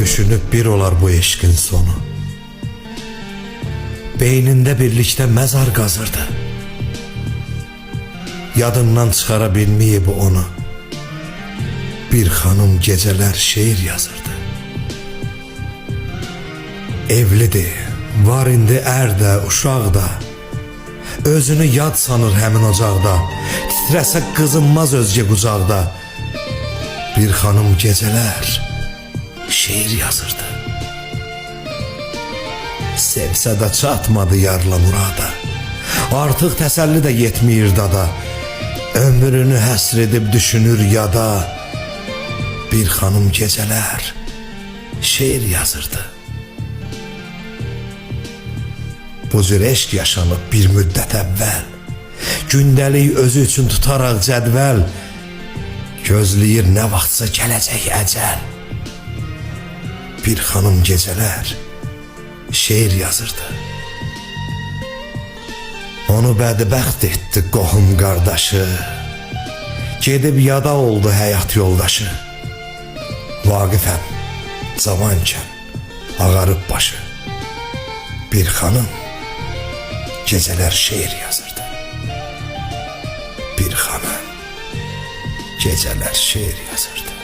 Düşünüp bir olar bu eşkin sonu. Beyninde birlikte mezar qazırdı. Yadından çıxara bilmeyib onu. Bir xanım geceler şiir yazırdı. Evlidir, var indi ərdə, uşaq da. Özünü yad sanır həmin ocaqda. Titrəsə qızınmaz özgə qucaqda. Bir xanım geceler şiir yazırdı. Sevsə də çatmadı yarla murada. Artıq təsəlli də yetmir dada. Ömrünü həsr edib düşünür yada. Bir xanım geceler şiir yazırdı. Bu cür eşq yaşanıb bir müddət əvvəl. Gündəlik özü üçün tutaraq cədvəl. Gözləyir nə vaxtsa gələcək əcəl. Bir xanım geceler şiir yazırdı. Onu bədbəxt etdi qohum qardaşı. Gedib yada oldu həyat yoldaşı. Vaqifəm, cavankən, ağarıb başı. Bir xanım geceler şiir yazırdı. Bir xanım geceler şiir yazırdı.